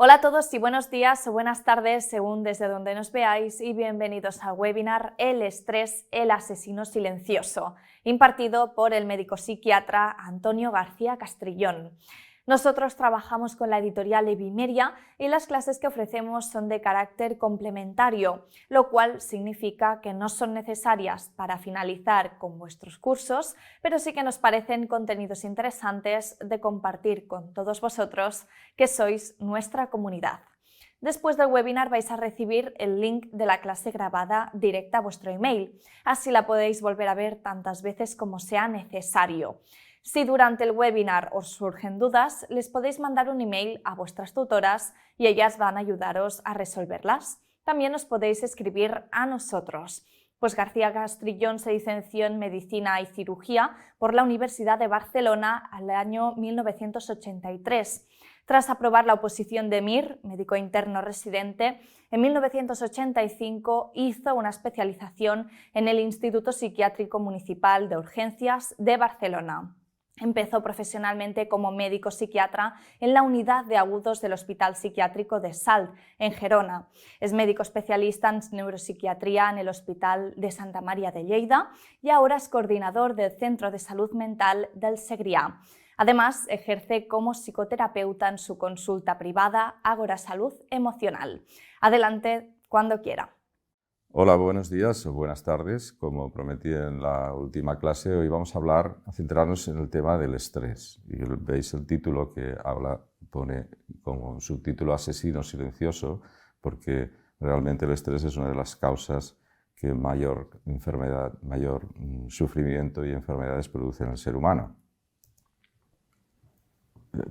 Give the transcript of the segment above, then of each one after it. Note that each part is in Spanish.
Hola a todos y buenos días o buenas tardes según desde donde nos veáis y bienvenidos al webinar El estrés, el asesino silencioso, impartido por el médico psiquiatra Antonio García Castrillón. Nosotros trabajamos con la editorial Evimeria y las clases que ofrecemos son de carácter complementario, lo cual significa que no son necesarias para finalizar con vuestros cursos, pero sí que nos parecen contenidos interesantes de compartir con todos vosotros que sois nuestra comunidad. Después del webinar vais a recibir el link de la clase grabada directa a vuestro email, así la podéis volver a ver tantas veces como sea necesario. Si durante el webinar os surgen dudas, les podéis mandar un email a vuestras tutoras y ellas van a ayudaros a resolverlas. También os podéis escribir a nosotros. Pues García Castrillón se licenció en Medicina y Cirugía por la Universidad de Barcelona al año 1983. Tras aprobar la oposición de MIR, médico interno residente, en 1985 hizo una especialización en el Instituto Psiquiátrico Municipal de Urgencias de Barcelona. Empezó profesionalmente como médico psiquiatra en la unidad de agudos del Hospital Psiquiátrico de Salt, en Gerona. Es médico especialista en neuropsiquiatría en el Hospital de Santa María de Lleida y ahora es coordinador del Centro de Salud Mental del Segrià. Además, ejerce como psicoterapeuta en su consulta privada Ágora Salud Emocional. Adelante, cuando quiera. Hola, buenos días o buenas tardes. Como prometí en la última clase, hoy vamos a centrarnos en el tema del estrés. Y veis el título que pone como subtítulo Asesino silencioso, porque realmente el estrés es una de las causas que mayor sufrimiento y enfermedades produce en el ser humano.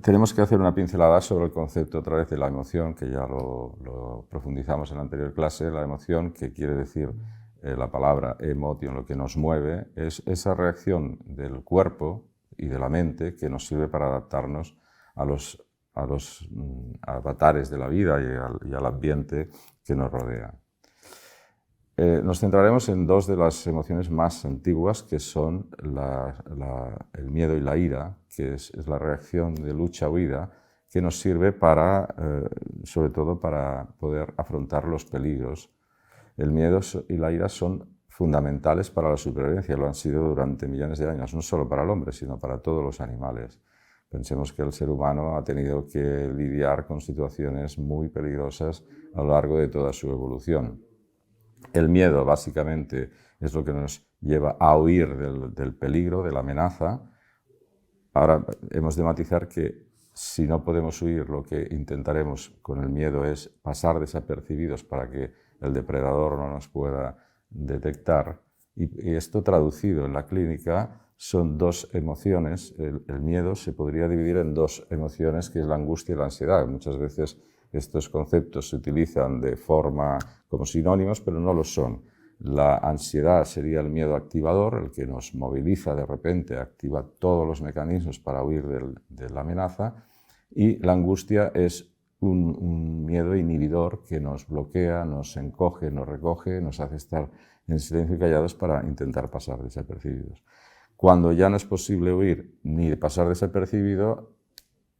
Tenemos que hacer una pincelada sobre el concepto otra vez de la emoción, que ya lo profundizamos en la anterior clase. La emoción, que quiere decir la palabra emotion, lo que nos mueve, es esa reacción del cuerpo y de la mente que nos sirve para adaptarnos a los avatares de la vida y al ambiente que nos rodea. Nos centraremos en dos de las emociones más antiguas, que son el miedo y la ira, que es la reacción de lucha-huida, que nos sirve sobre todo para poder afrontar los peligros. El miedo y la ira son fundamentales para la supervivencia, lo han sido durante millones de años, no solo para el hombre, sino para todos los animales. Pensemos que el ser humano ha tenido que lidiar con situaciones muy peligrosas a lo largo de toda su evolución. El miedo, básicamente, es lo que nos lleva a huir del peligro, de la amenaza. Ahora, hemos de matizar que si no podemos huir, lo que intentaremos con el miedo es pasar desapercibidos para que el depredador no nos pueda detectar. Y esto, traducido en la clínica, son dos emociones. El miedo se podría dividir en dos emociones, que es la angustia y la ansiedad. Muchas veces estos conceptos se utilizan de forma como sinónimos, pero no lo son. La ansiedad sería el miedo activador, el que nos moviliza de repente, activa todos los mecanismos para huir de la amenaza, y la angustia es un miedo inhibidor que nos bloquea, nos encoge, nos recoge, nos hace estar en silencio y callados para intentar pasar desapercibidos. Cuando ya no es posible huir ni pasar desapercibido,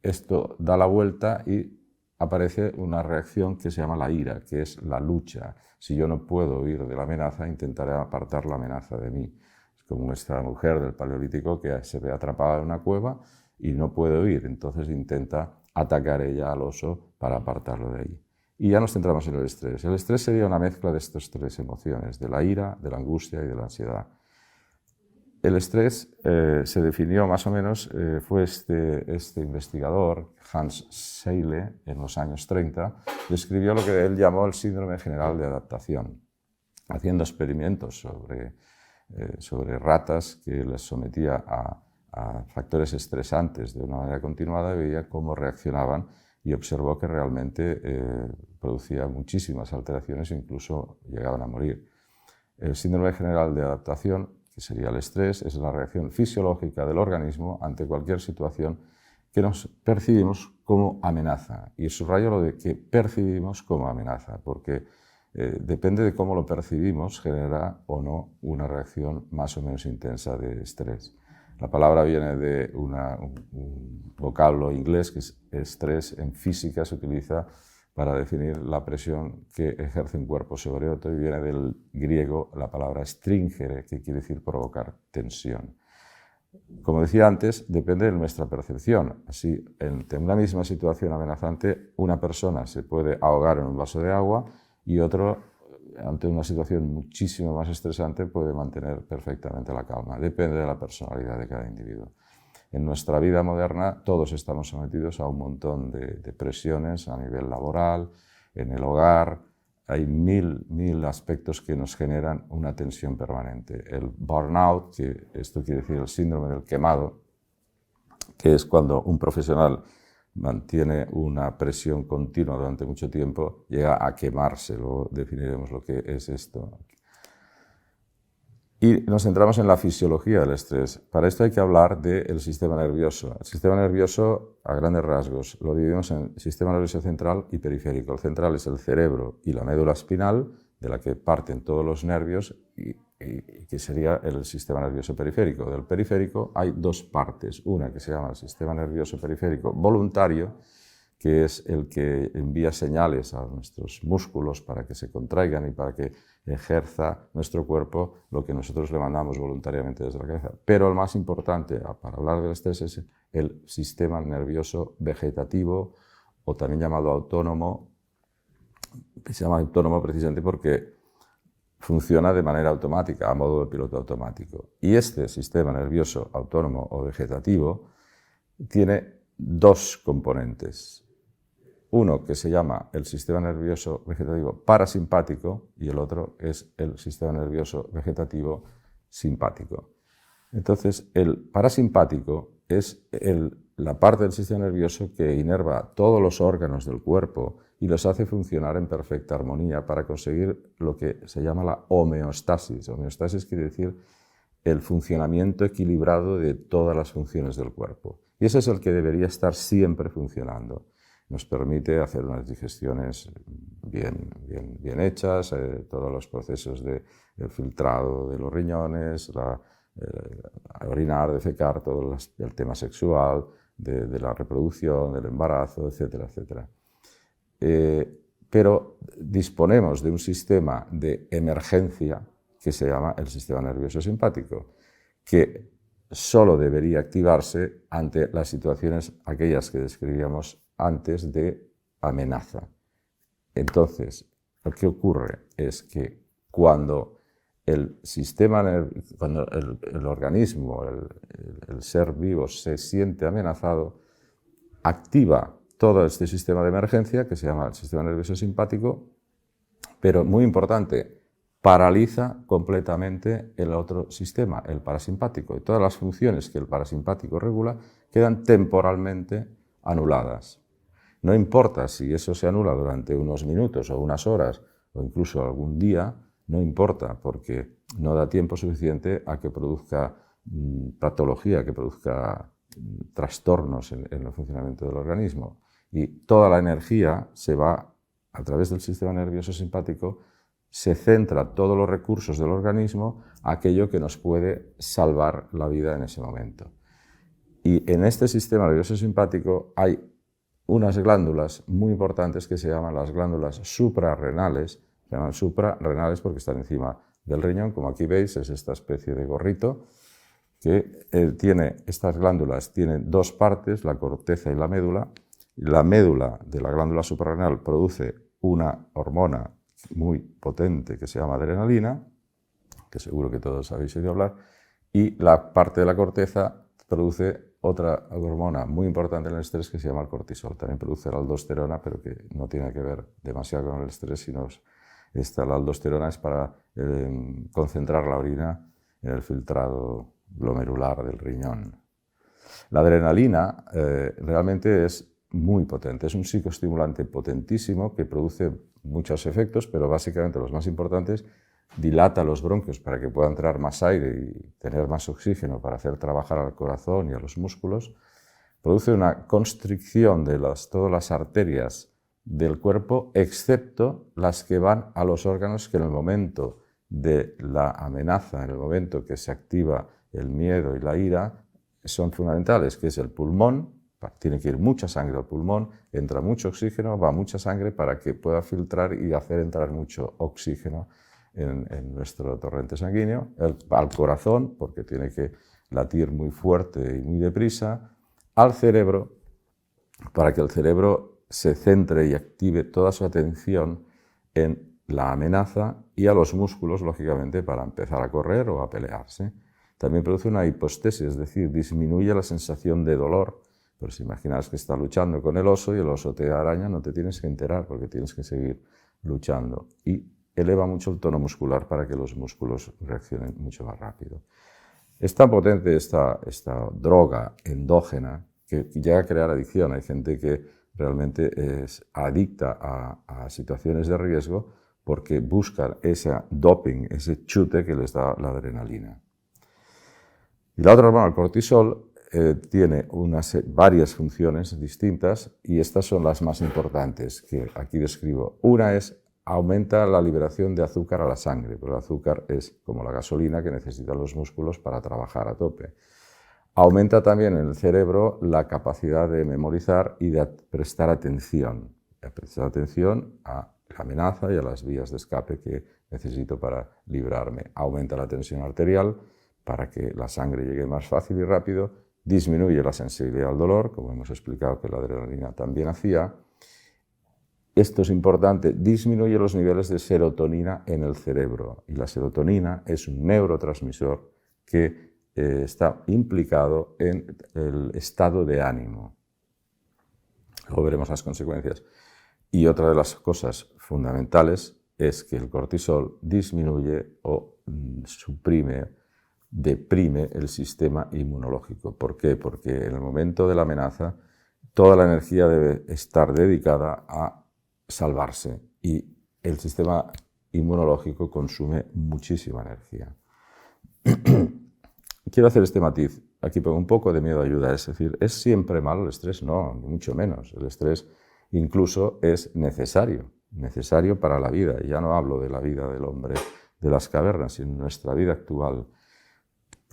esto da la vuelta y aparece una reacción que se llama la ira, que es la lucha. Si yo no puedo huir de la amenaza, intentaré apartar la amenaza de mí. Es como esta mujer del Paleolítico que se ve atrapada en una cueva y no puede huir, entonces intenta atacar ella al oso para apartarlo de ahí. Y ya nos centramos en el estrés. El estrés sería una mezcla de estas tres emociones, de la ira, de la angustia y de la ansiedad. El estrés se definió más o menos, fue este investigador, Hans Selye, en los años 30, describió lo que él llamó el síndrome general de adaptación, haciendo experimentos sobre ratas que les sometía a factores estresantes de una manera continuada y veía cómo reaccionaban y observó que realmente producía muchísimas alteraciones e incluso llegaban a morir. El síndrome general de adaptación, que sería el estrés, es la reacción fisiológica del organismo ante cualquier situación que nos percibimos como amenaza. Y subrayo lo de que percibimos como amenaza, porque depende de cómo lo percibimos, genera o no una reacción más o menos intensa de estrés. La palabra viene de un vocablo inglés que es estrés. En física se utiliza para definir la presión que ejerce un cuerpo sobre otro y viene del griego la palabra stringere, que quiere decir provocar tensión. Como decía antes, depende de nuestra percepción. Así, en una misma situación amenazante, una persona se puede ahogar en un vaso de agua y otro, ante una situación muchísimo más estresante, puede mantener perfectamente la calma. Depende de la personalidad de cada individuo. En nuestra vida moderna todos estamos sometidos a un montón de presiones a nivel laboral, en el hogar. Hay mil aspectos que nos generan una tensión permanente. El burnout, que esto quiere decir el síndrome del quemado, que es cuando un profesional mantiene una presión continua durante mucho tiempo, llega a quemarse. Luego definiremos lo que es esto. Y nos centramos en la fisiología del estrés. Para esto hay que hablar del sistema nervioso. El sistema nervioso, a grandes rasgos, lo dividimos en sistema nervioso central y periférico. El central es el cerebro y la médula espinal, de la que parten todos los nervios, y que sería el sistema nervioso periférico. Del periférico hay dos partes. Una que se llama el sistema nervioso periférico voluntario, que es el que envía señales a nuestros músculos para que se contraigan y para que ejerza nuestro cuerpo lo que nosotros le mandamos voluntariamente desde la cabeza. Pero el más importante para hablar del estrés es el sistema nervioso vegetativo, o también llamado autónomo, que se llama autónomo precisamente porque funciona de manera automática, a modo de piloto automático. Y este sistema nervioso autónomo o vegetativo tiene dos componentes. Uno que se llama el sistema nervioso vegetativo parasimpático y el otro es el sistema nervioso vegetativo simpático. Entonces, el parasimpático es la parte del sistema nervioso que inerva todos los órganos del cuerpo y los hace funcionar en perfecta armonía para conseguir lo que se llama la homeostasis. Homeostasis quiere decir el funcionamiento equilibrado de todas las funciones del cuerpo. Y ese es el que debería estar siempre funcionando. Nos permite hacer unas digestiones bien hechas, todos los procesos de filtrado de los riñones, orinar, defecar, todo el tema sexual, de la reproducción, del embarazo, etcétera, etcétera. Pero disponemos de un sistema de emergencia que se llama el sistema nervioso simpático, que solo debería activarse ante las situaciones aquellas que describíamos antes de amenaza. Entonces, lo que ocurre es que cuando el organismo, el ser vivo se siente amenazado, activa todo este sistema de emergencia que se llama el sistema nervioso simpático, pero muy importante, paraliza completamente el otro sistema, el parasimpático, y todas las funciones que el parasimpático regula quedan temporalmente anuladas. No importa si eso se anula durante unos minutos o unas horas o incluso algún día, no importa, porque no da tiempo suficiente a que produzca patología, que produzca trastornos en el funcionamiento del organismo. Y toda la energía se va a través del sistema nervioso simpático, se centra todos los recursos del organismo a aquello que nos puede salvar la vida en ese momento. Y en este sistema nervioso simpático hay unas glándulas muy importantes que se llaman las glándulas suprarrenales. Se llaman suprarrenales porque están encima del riñón, como aquí veis, es esta especie de gorrito que estas glándulas tienen dos partes, la corteza y la médula. La médula de la glándula suprarrenal produce una hormona muy potente que se llama adrenalina, que seguro que todos habéis oído hablar, y la parte de la corteza produce otra hormona muy importante en el estrés que se llama el cortisol. También produce la aldosterona, pero que no tiene que ver demasiado con el estrés, sino la aldosterona es para concentrar la orina en el filtrado glomerular del riñón. La adrenalina realmente es muy potente, es un psicoestimulante potentísimo que produce muchos efectos, pero básicamente los más importantes: dilata los bronquios para que pueda entrar más aire y tener más oxígeno para hacer trabajar al corazón y a los músculos, produce una constricción de todas las arterias del cuerpo, excepto las que van a los órganos que en el momento de la amenaza, en el momento que se activa el miedo y la ira, son fundamentales, que es el pulmón. Tiene que ir mucha sangre al pulmón, entra mucho oxígeno, va mucha sangre para que pueda filtrar y hacer entrar mucho oxígeno en nuestro torrente sanguíneo. Al corazón, porque tiene que latir muy fuerte y muy deprisa. Al cerebro, para que el cerebro se centre y active toda su atención en la amenaza, y a los músculos, lógicamente, para empezar a correr o a pelearse. También produce una hipostesis, es decir, disminuye la sensación de dolor. Pero si imaginas que estás luchando con el oso y el oso te araña, no te tienes que enterar porque tienes que seguir luchando. Y eleva mucho el tono muscular para que los músculos reaccionen mucho más rápido. Es tan potente esta droga endógena que llega a crear adicción. Hay gente que realmente es adicta a situaciones de riesgo porque buscan ese doping, ese chute que les da la adrenalina. Y la otra hormona, el cortisol, tiene varias funciones distintas y estas son las más importantes que aquí describo. Una es, aumenta la liberación de azúcar a la sangre, pero el azúcar es como la gasolina que necesitan los músculos para trabajar a tope. Aumenta también en el cerebro la capacidad de memorizar y de prestar atención a la amenaza y a las vías de escape que necesito para librarme. Aumenta la tensión arterial para que la sangre llegue más fácil y rápido. Disminuye la sensibilidad al dolor, como hemos explicado que la adrenalina también hacía. Esto es importante, disminuye los niveles de serotonina en el cerebro. Y la serotonina es un neurotransmisor que está implicado en el estado de ánimo. Luego veremos las consecuencias. Y otra de las cosas fundamentales es que el cortisol disminuye o deprime el sistema inmunológico. ¿Por qué? Porque en el momento de la amenaza toda la energía debe estar dedicada a salvarse y el sistema inmunológico consume muchísima energía. Quiero hacer este matiz. Aquí pongo un poco de miedo a ayuda. Es decir, ¿es siempre malo el estrés? No, ni mucho menos. El estrés incluso es necesario para la vida. Y ya no hablo de la vida del hombre de las cavernas, sino nuestra vida actual.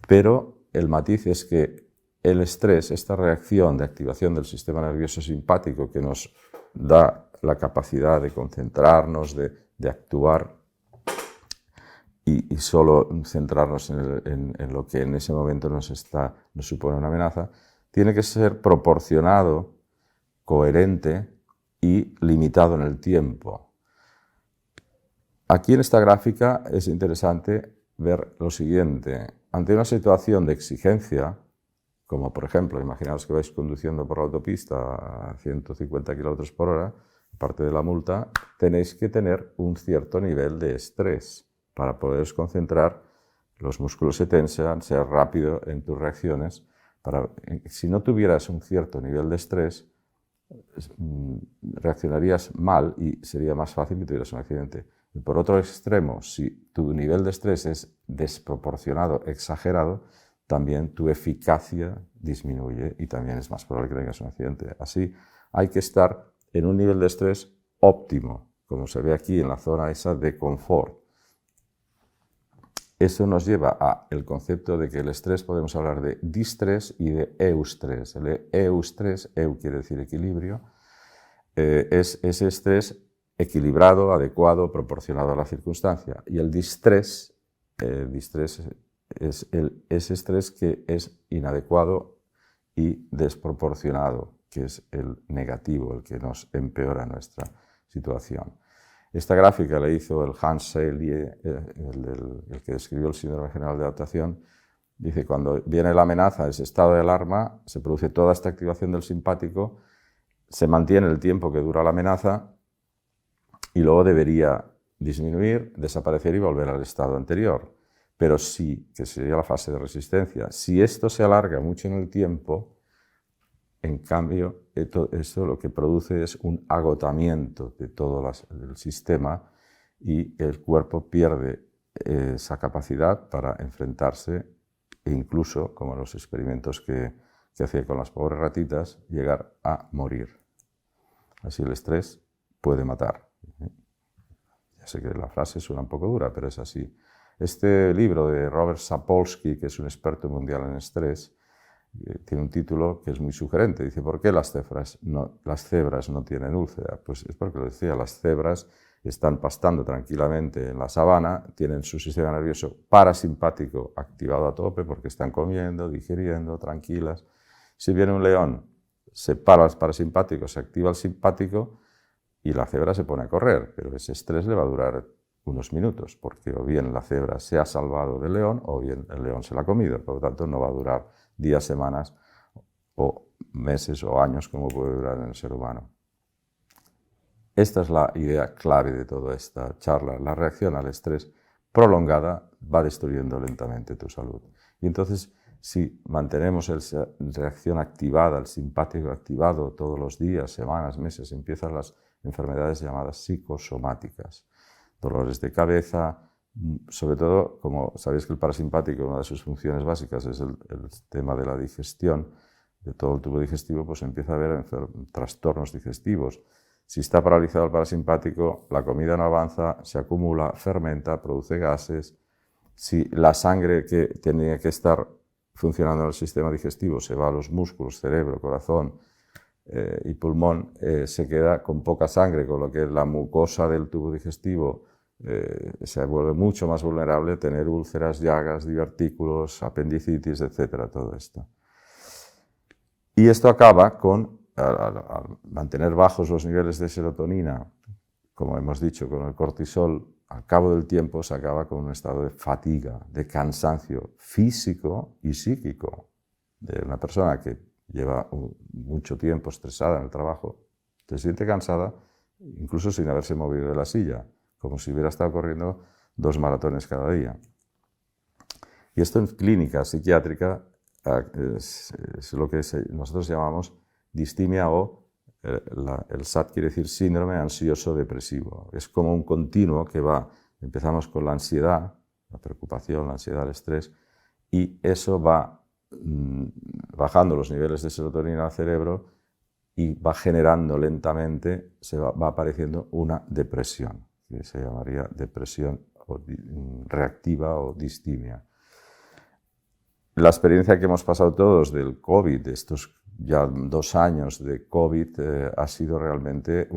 Pero el matiz es que el estrés, esta reacción de activación del sistema nervioso simpático que nos da la capacidad de concentrarnos, de actuar y solo centrarnos en lo que en ese momento nos supone una amenaza, tiene que ser proporcionado, coherente y limitado en el tiempo. Aquí en esta gráfica es interesante ver lo siguiente. Ante una situación de exigencia, como por ejemplo, imaginaos que vais conduciendo por la autopista a 150 km por hora, aparte de la multa, tenéis que tener un cierto nivel de estrés para poderos concentrar, los músculos se tensan, ser rápido en tus reacciones. Si no tuvieras un cierto nivel de estrés, reaccionarías mal y sería más fácil que tuvieras un accidente. Y por otro extremo, si tu nivel de estrés es desproporcionado, exagerado, también tu eficacia disminuye y también es más probable que tengas un accidente. Así, hay que estar en un nivel de estrés óptimo, como se ve aquí en la zona esa de confort. Eso nos lleva al concepto de que el estrés podemos hablar de distrés y de eustrés. El eustrés, eu quiere decir equilibrio, es ese estrés equilibrado, adecuado, proporcionado a la circunstancia. Y el distrés es ese estrés que es inadecuado y desproporcionado, que es el negativo, el que nos empeora nuestra situación. Esta gráfica la hizo el Hans Selye, el que describió el síndrome general de adaptación. Dice, cuando viene la amenaza, ese estado de alarma, se produce toda esta activación del simpático, se mantiene el tiempo que dura la amenaza y luego debería disminuir, desaparecer y volver al estado anterior. Pero sí, que sería la fase de resistencia. Si esto se alarga mucho en el tiempo, en cambio, esto lo que produce es un agotamiento de todo el sistema y el cuerpo pierde esa capacidad para enfrentarse e incluso, como en los experimentos que hacía con las pobres ratitas, llegar a morir. Así el estrés puede matar. Ya sé que la frase suena un poco dura, pero es así. Este libro de Robert Sapolsky, que es un experto mundial en estrés, tiene un título que es muy sugerente. Dice, ¿por qué las cebras no tienen úlcera? Pues es porque lo decía, las cebras están pastando tranquilamente en la sabana, tienen su sistema nervioso parasimpático activado a tope porque están comiendo, digiriendo, tranquilas. Si viene un león, se para el parasimpático, se activa el simpático y la cebra se pone a correr, pero ese estrés le va a durar unos minutos, porque o bien la cebra se ha salvado del león o bien el león se la ha comido, por lo tanto no va a durar días, semanas o meses o años como puede durar en el ser humano. Esta es la idea clave de toda esta charla. La reacción al estrés prolongada va destruyendo lentamente tu salud. Y entonces, si mantenemos esa reacción activada, el simpático activado todos los días, semanas, meses, empiezan las enfermedades llamadas psicosomáticas. Dolores de cabeza, sobre todo, como sabéis que el parasimpático, una de sus funciones básicas es el tema de la digestión, de todo el tubo digestivo, pues empieza a haber trastornos digestivos. Si está paralizado el parasimpático, la comida no avanza, se acumula, fermenta, produce gases. Si la sangre que tenía que estar funcionando en el sistema digestivo se va a los músculos, cerebro, corazón y pulmón, se queda con poca sangre, con lo que la mucosa del tubo digestivo se vuelve mucho más vulnerable a tener úlceras, llagas, divertículos, apendicitis, etcétera, todo esto. Y esto acaba con, al mantener bajos los niveles de serotonina, como hemos dicho, con el cortisol, al cabo del tiempo se acaba con un estado de fatiga, de cansancio físico y psíquico. De una persona que lleva mucho tiempo estresada en el trabajo, se siente cansada, incluso sin haberse movido de la silla, como si hubiera estado corriendo 2 maratones cada día. Y esto en clínica psiquiátrica es lo que nosotros llamamos distimia o el SAD quiere decir síndrome ansioso depresivo. Es como un continuo que va, empezamos con la ansiedad, la preocupación, la ansiedad, el estrés, y eso va bajando los niveles de serotonina al cerebro y va generando lentamente, va apareciendo una depresión, que se llamaría depresión reactiva o distimia. La experiencia que hemos pasado todos del COVID, de estos ya 2 años de COVID, ha sido realmente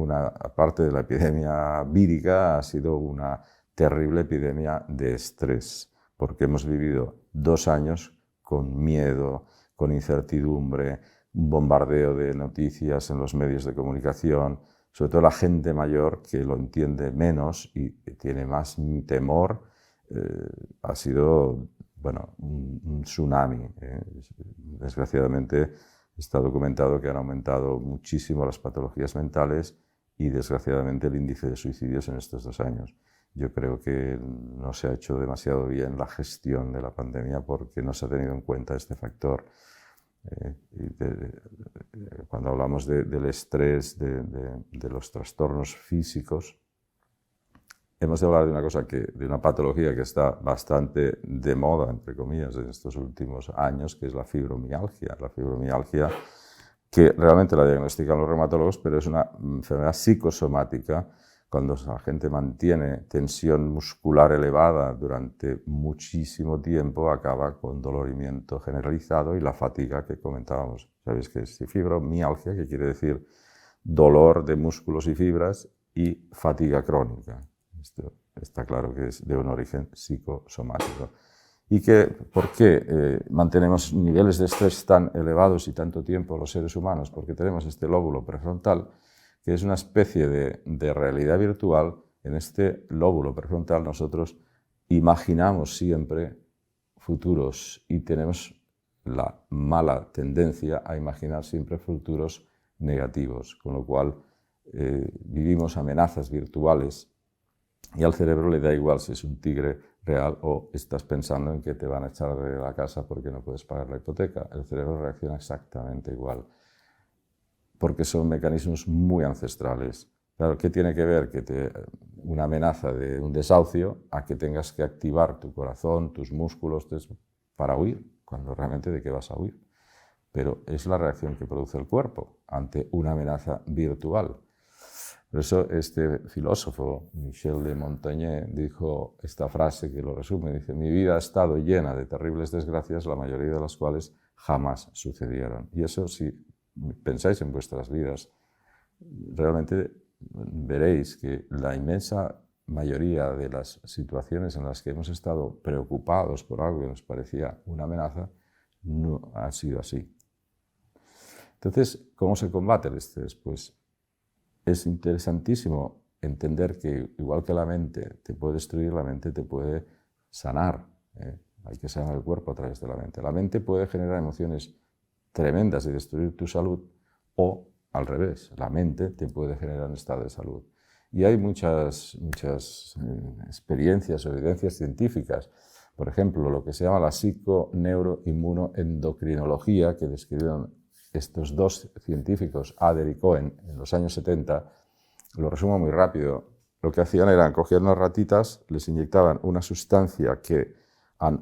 aparte de la epidemia vírica, ha sido una terrible epidemia de estrés, porque hemos vivido 2 años con miedo, con incertidumbre, un bombardeo de noticias en los medios de comunicación, sobre todo la gente mayor que lo entiende menos y tiene más temor, ha sido un tsunami. Desgraciadamente está documentado que han aumentado muchísimo las patologías mentales y desgraciadamente el índice de suicidios en estos 2 años. Yo creo que no se ha hecho demasiado bien la gestión de la pandemia porque no se ha tenido en cuenta este factor. Cuando hablamos del estrés, de los trastornos físicos, hemos de hablar de una cosa de una patología que está bastante de moda, entre comillas, en estos últimos años, que es la fibromialgia. La fibromialgia, que realmente la diagnostican los reumatólogos, pero es una enfermedad psicosomática. Cuando la gente mantiene tensión muscular elevada durante muchísimo tiempo, acaba con dolorimiento generalizado y la fatiga que comentábamos. Sabéis que es fibromialgia, que quiere decir dolor de músculos y fibras, y fatiga crónica. Esto está claro que es de un origen psicosomático. ¿Y por qué mantenemos niveles de estrés tan elevados y tanto tiempo los seres humanos? Porque tenemos este lóbulo prefrontal, que es una especie de realidad virtual. En este lóbulo prefrontal nosotros imaginamos siempre futuros y tenemos la mala tendencia a imaginar siempre futuros negativos, con lo cual vivimos amenazas virtuales y al cerebro le da igual si es un tigre real o estás pensando en que te van a echar de la casa porque no puedes pagar la hipoteca. El cerebro reacciona exactamente igual, porque son mecanismos muy ancestrales. Claro, ¿qué tiene que ver una amenaza de un desahucio a que tengas que activar tu corazón, tus músculos para huir, cuando realmente de qué vas a huir? Pero es la reacción que produce el cuerpo ante una amenaza virtual. Por eso este filósofo, Michel de Montaigne, dijo esta frase que lo resume, dice: mi vida ha estado llena de terribles desgracias, la mayoría de las cuales jamás sucedieron. Y eso, si pensáis en vuestras vidas, realmente veréis que la inmensa mayoría de las situaciones en las que hemos estado preocupados por algo que nos parecía una amenaza, no ha sido así. Entonces, ¿cómo se combate el estrés? Pues es interesantísimo entender que, igual que la mente te puede destruir, la mente te puede sanar. Hay que sanar el cuerpo a través de la mente. La mente puede generar emociones tremendas y destruir tu salud, o al revés, la mente te puede generar un estado de salud. Y hay muchas experiencias o evidencias científicas. Por ejemplo, lo que se llama la psico-neuro-inmunoendocrinología, que describieron estos dos científicos, Adler y Cohen, en los años 70, lo resumo muy rápido. Lo que hacían era, cogían unas ratitas, les inyectaban una sustancia que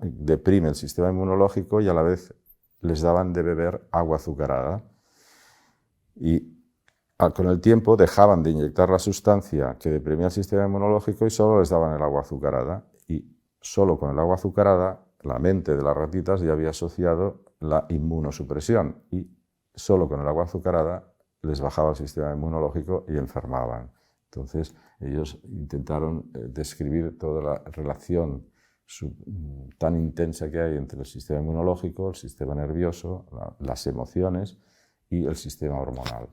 deprime el sistema inmunológico y a la vez les daban de beber agua azucarada. Y con el tiempo dejaban de inyectar la sustancia que deprimía el sistema inmunológico y solo les daban el agua azucarada. Y solo con el agua azucarada, la mente de las ratitas ya había asociado la inmunosupresión y solo con el agua azucarada les bajaba el sistema inmunológico y enfermaban. Entonces ellos intentaron describir toda la relación tan intensa que hay entre el sistema inmunológico, el sistema nervioso, las emociones y el sistema hormonal.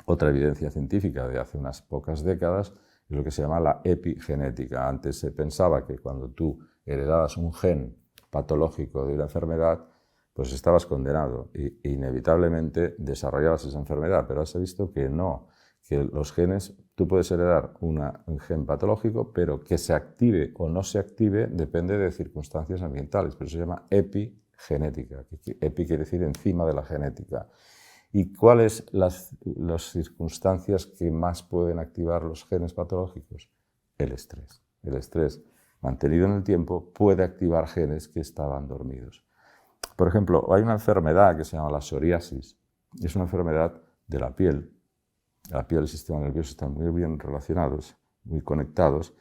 Otra evidencia científica de hace unas pocas décadas es lo que se llama la epigenética. Antes se pensaba que cuando tú heredabas un gen patológico de una enfermedad, pues estabas condenado e inevitablemente desarrollabas esa enfermedad, pero se ha visto que no, que los genes, tú puedes heredar un gen patológico, pero que se active o no se active depende de circunstancias ambientales, pero se llama epigenética. Epi quiere decir encima de la genética. ¿Y cuáles las circunstancias que más pueden activar los genes patológicos? El estrés. El estrés, mantenido en el tiempo, puede activar genes que estaban dormidos. Por ejemplo, hay una enfermedad que se llama la psoriasis. Es una enfermedad de la piel. La piel y el sistema nervioso están muy bien relacionados, muy conectados,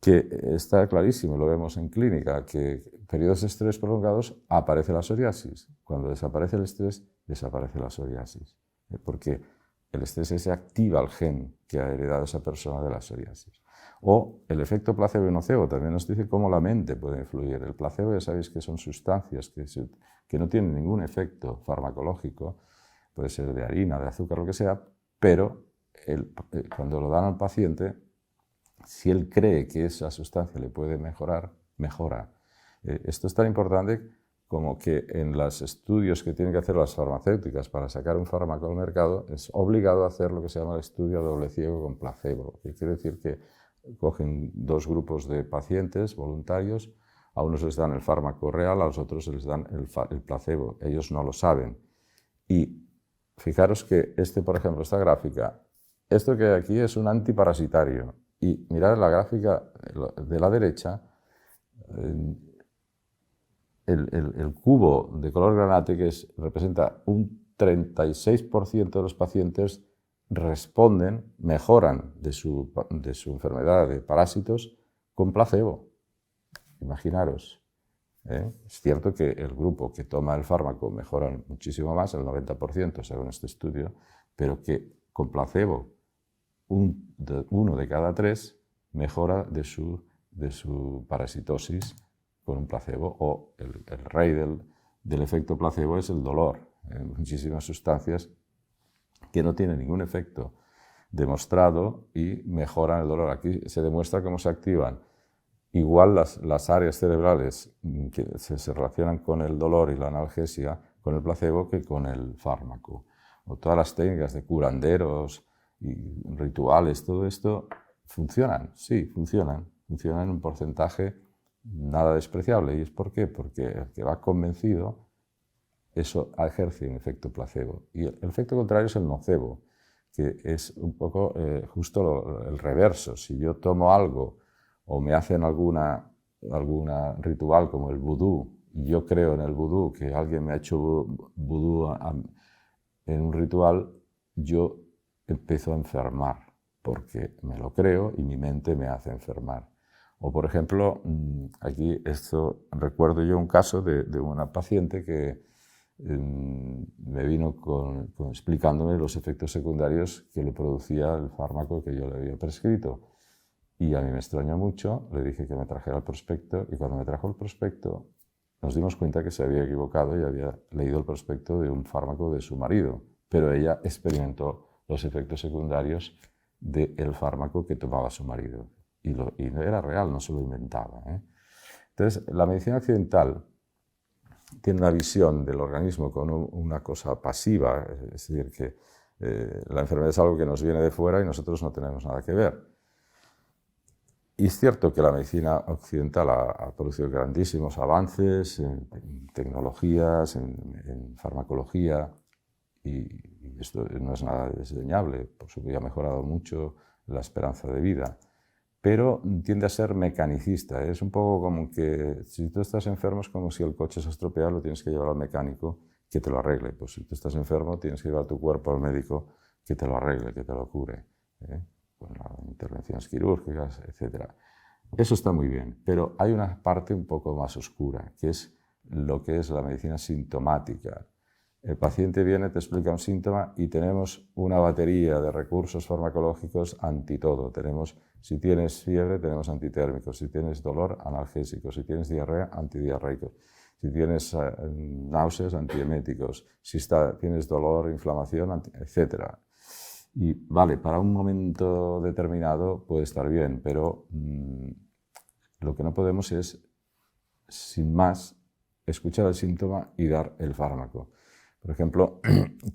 que está clarísimo, lo vemos en clínica, que en periodos de estrés prolongados aparece la psoriasis. Cuando desaparece el estrés, desaparece la psoriasis. Porque el estrés ese activa el gen que ha heredado esa persona de la psoriasis. O el efecto placebo y nocebo también nos dice cómo la mente puede influir. El placebo, ya sabéis que son sustancias que no tienen ningún efecto farmacológico, puede ser de harina, de azúcar, lo que sea, pero cuando lo dan al paciente, si él cree que esa sustancia le puede mejorar, mejora. Esto es tan importante como que en los estudios que tienen que hacer las farmacéuticas para sacar un fármaco al mercado, es obligado a hacer lo que se llama el estudio doble ciego con placebo, que quiere decir que cogen dos grupos de pacientes voluntarios, a unos les dan el fármaco real, a los otros les dan el placebo. Ellos no lo saben. Y fijaros que por ejemplo, esta gráfica, esto que hay aquí es un antiparasitario. Y mirad la gráfica de la derecha, el cubo de color granate, que representa un 36% de los pacientes mejoran de su enfermedad de parásitos con placebo. Imaginaros. Es cierto que el grupo que toma el fármaco mejora muchísimo más, el 90% según este estudio, pero que con placebo uno de cada tres mejora de su parasitosis con un placebo, o el rey del efecto placebo es el dolor. Muchísimas sustancias que no tienen ningún efecto demostrado y mejoran el dolor. Aquí se demuestra cómo se activan igual las áreas cerebrales que se relacionan con el dolor y la analgesia con el placebo que con el fármaco. O todas las técnicas de curanderos y rituales, todo esto funcionan, sí, funcionan en un porcentaje nada despreciable. ¿Y es por qué? Porque el que va convencido, eso ejerce un efecto placebo. Y el efecto contrario es el nocebo, que es un poco justo el reverso. Si yo tomo algo o me hacen alguna ritual como el vudú, y yo creo en el vudú, que alguien me ha hecho vudú en un ritual, yo empiezo a enfermar, porque me lo creo y mi mente me hace enfermar. O, por ejemplo, aquí recuerdo yo un caso de una paciente que me vino explicándome los efectos secundarios que le producía el fármaco que yo le había prescrito. Y a mí me extrañó mucho, le dije que me trajera el prospecto, y cuando me trajo el prospecto nos dimos cuenta que se había equivocado y había leído el prospecto de un fármaco de su marido, pero ella experimentó los efectos secundarios del fármaco que tomaba su marido. Y era real, no se lo inventaba, ¿eh? Entonces, la medicina occidental tiene una visión del organismo como una cosa pasiva, es decir, que la enfermedad es algo que nos viene de fuera y nosotros no tenemos nada que ver. Y es cierto que la medicina occidental ha producido grandísimos avances en tecnologías, en farmacología, y esto no es nada desdeñable, por supuesto ha mejorado mucho la esperanza de vida, pero tiende a ser mecanicista. Es un poco como que si tú estás enfermo es como si el coche se estropea, lo tienes que llevar al mecánico que te lo arregle. Pues si tú estás enfermo tienes que llevar tu cuerpo al médico que te lo arregle, que te lo cure, con las intervenciones quirúrgicas, etc. Eso está muy bien, pero hay una parte un poco más oscura, que es lo que es la medicina sintomática. El paciente viene, te explica un síntoma y tenemos una batería de recursos farmacológicos anti todo. Si tienes fiebre, tenemos antitérmicos, si tienes dolor, analgésicos, si tienes diarrea, antidiarreicos, si tienes náuseas, antieméticos, si tienes dolor, inflamación, etc. Y vale, para un momento determinado puede estar bien, pero lo que no podemos es, sin más, escuchar el síntoma y dar el fármaco. Por ejemplo,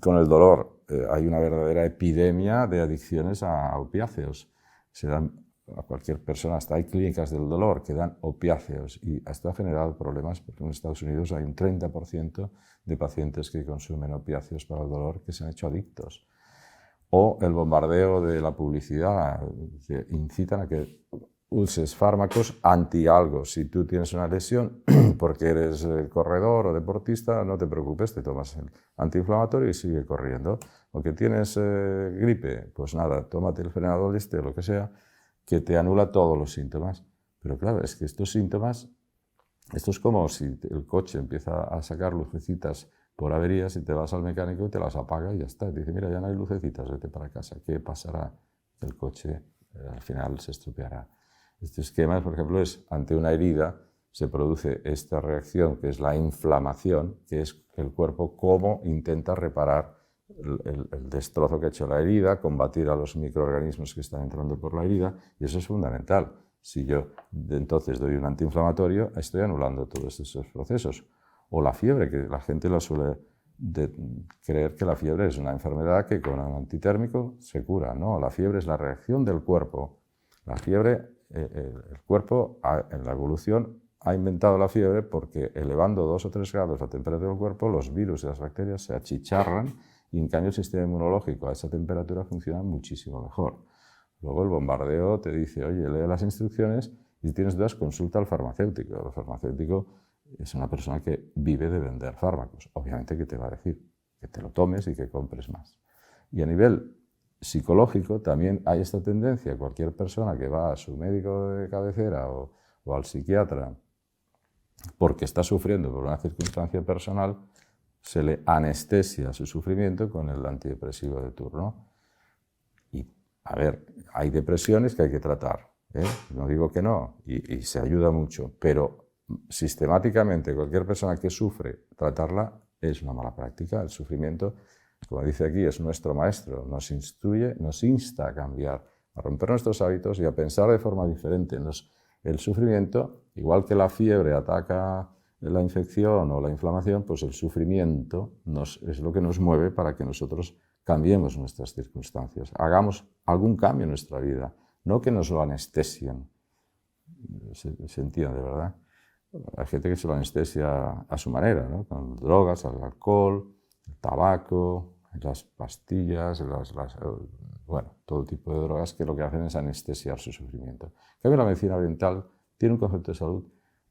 con el dolor hay una verdadera epidemia de adicciones a opiáceos. Se dan a cualquier persona, hasta hay clínicas del dolor que dan opiáceos y esto ha generado problemas porque en Estados Unidos hay un 30% de pacientes que consumen opiáceos para el dolor que se han hecho adictos. O el bombardeo de la publicidad, que incitan a que uses fármacos anti algo. Si tú tienes una lesión porque eres corredor o deportista, no te preocupes, te tomas el antiinflamatorio y sigue corriendo. O que tienes gripe, pues nada, tómate el Frenadol o lo que sea, que te anula todos los síntomas. Pero claro, es que estos síntomas, esto es como si el coche empieza a sacar lucecitas por averías y te vas al mecánico y te las apaga y ya está. Te dice, mira, ya no hay lucecitas, vete para casa. ¿Qué pasará? El coche al final se estropeará. Este esquema, por ejemplo, es ante una herida se produce esta reacción que es la inflamación, que es el cuerpo cómo intenta reparar el destrozo que ha hecho la herida, combatir a los microorganismos que están entrando por la herida, y eso es fundamental. Si yo entonces doy un antiinflamatorio, estoy anulando todos esos procesos. O la fiebre, que la gente lo suele creer que la fiebre es una enfermedad que con un antitérmico se cura. No, la fiebre es la reacción del cuerpo. La fiebre, el cuerpo en la evolución ha inventado la fiebre porque elevando 2 o 3 grados la temperatura del cuerpo, los virus y las bacterias se achicharran y en cambio el sistema inmunológico a esa temperatura funciona muchísimo mejor. Luego el bombardeo te dice, oye, lee las instrucciones y si tienes dudas consulta al farmacéutico. El farmacéutico es una persona que vive de vender fármacos. Obviamente que te va a decir que te lo tomes y que compres más. Y a nivel psicológico también hay esta tendencia. Cualquier persona que va a su médico de cabecera o al psiquiatra porque está sufriendo por una circunstancia personal, se le anestesia su sufrimiento con el antidepresivo de turno. Y, a ver, hay depresiones que hay que tratar, ¿eh? No digo que no, y se ayuda mucho, pero sistemáticamente cualquier persona que sufre, tratarla es una mala práctica. El sufrimiento, como dice aquí, es nuestro maestro, nos instruye, nos insta a cambiar, a romper nuestros hábitos y a pensar de forma diferente. El sufrimiento, igual que la fiebre ataca la infección o la inflamación, pues el sufrimiento es lo que nos mueve para que nosotros cambiemos nuestras circunstancias, hagamos algún cambio en nuestra vida, no que nos lo anestesien. Se entiende, ¿verdad? Hay gente que se lo anestesia a su manera, ¿no? Con drogas, el alcohol, el tabaco, las pastillas, bueno, todo tipo de drogas que lo que hacen es anestesiar su sufrimiento. En cambio, la medicina oriental tiene un concepto de salud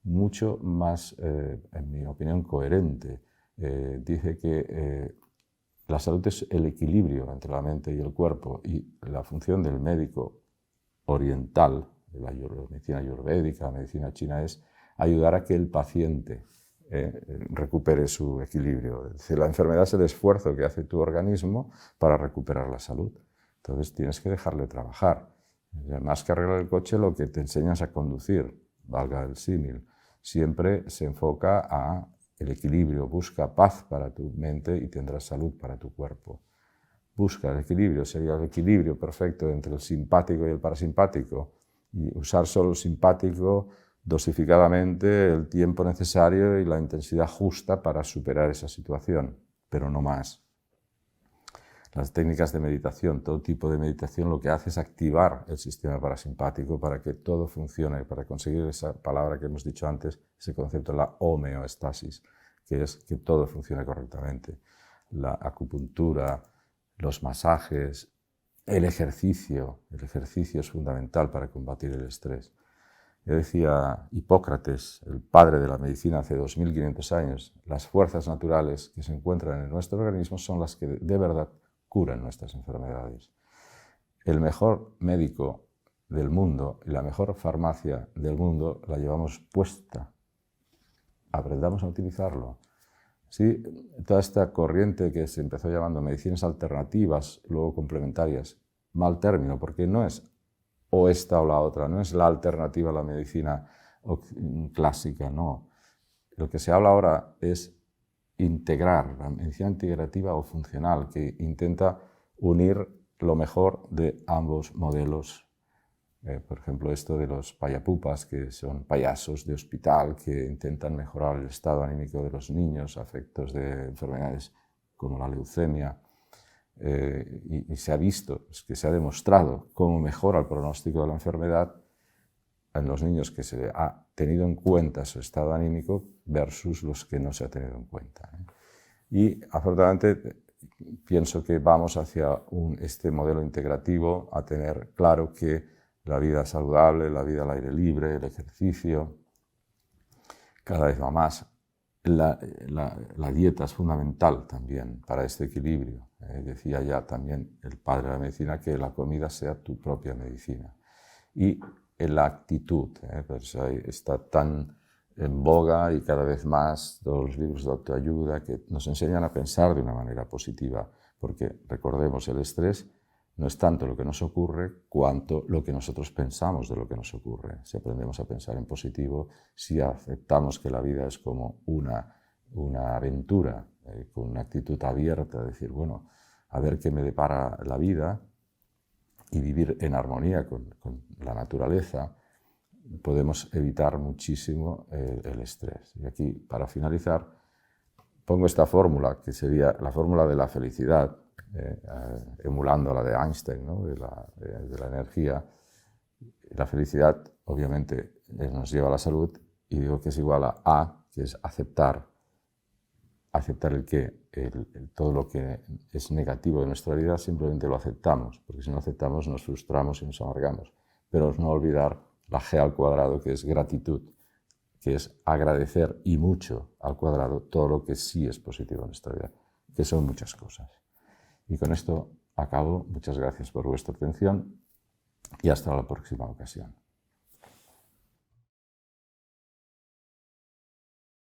mucho más, en mi opinión, coherente. Dice que la salud es el equilibrio entre la mente y el cuerpo, y la función del médico oriental, de la medicina ayurvédica, la medicina china, es ayudar a que el paciente recupere su equilibrio. Es decir, la enfermedad es el esfuerzo que hace tu organismo para recuperar la salud. Entonces tienes que dejarle trabajar. Más que arreglar el coche, lo que te enseñas a conducir, valga el símil, siempre se enfoca a el equilibrio. Busca paz para tu mente y tendrás salud para tu cuerpo. Busca el equilibrio, sería el equilibrio perfecto entre el simpático y el parasimpático, y usar solo el simpático dosificadamente, el tiempo necesario y la intensidad justa para superar esa situación, pero no más. Las técnicas de meditación, todo tipo de meditación, lo que hace es activar el sistema parasimpático para que todo funcione, para conseguir esa palabra que hemos dicho antes, ese concepto de la homeostasis, que es que todo funcione correctamente. La acupuntura, los masajes, el ejercicio es fundamental para combatir el estrés. Ya decía Hipócrates, el padre de la medicina hace 2500 años, las fuerzas naturales que se encuentran en nuestro organismo son las que de verdad curan nuestras enfermedades. El mejor médico del mundo y la mejor farmacia del mundo la llevamos puesta. Aprendamos a utilizarlo. Sí, toda esta corriente que se empezó llamando medicinas alternativas, luego complementarias, mal término, porque no es o esta o la otra, no es la alternativa a la medicina clásica, no. Lo que se habla ahora es integrar, la medicina integrativa o funcional, que intenta unir lo mejor de ambos modelos. Por ejemplo, esto de los payapupas, que son payasos de hospital que intentan mejorar el estado anímico de los niños a efectos de enfermedades como la leucemia. Y se ha visto, es que se ha demostrado cómo mejora el pronóstico de la enfermedad en los niños que se ha tenido en cuenta su estado anímico versus los que no se ha tenido en cuenta. Y afortunadamente pienso que vamos hacia este modelo integrativo, a tener claro que la vida saludable, la vida al aire libre, el ejercicio, cada vez va más. La dieta es fundamental también para este equilibrio. Decía ya también el padre de la medicina que la comida sea tu propia medicina. Y la actitud, pues está tan en boga y cada vez más todos los libros de autoayuda que nos enseñan a pensar de una manera positiva, porque recordemos, el estrés no es tanto lo que nos ocurre cuanto lo que nosotros pensamos de lo que nos ocurre. Si aprendemos a pensar en positivo, si aceptamos que la vida es como una aventura, con una actitud abierta, decir, bueno, a ver qué me depara la vida y vivir en armonía con la naturaleza, podemos evitar muchísimo el estrés. Y aquí, para finalizar, pongo esta fórmula, que sería la fórmula de la felicidad, emulando la de Einstein, ¿no? de la energía. La felicidad, obviamente, nos lleva a la salud, y digo que es igual a A, que es aceptar el que todo lo que es negativo de nuestra vida simplemente lo aceptamos, porque si no aceptamos nos frustramos y nos amargamos. Pero no olvidar la G al cuadrado, que es gratitud, que es agradecer y mucho al cuadrado todo lo que sí es positivo en nuestra vida, que son muchas cosas. Y con esto acabo. Muchas gracias por vuestra atención y hasta la próxima ocasión.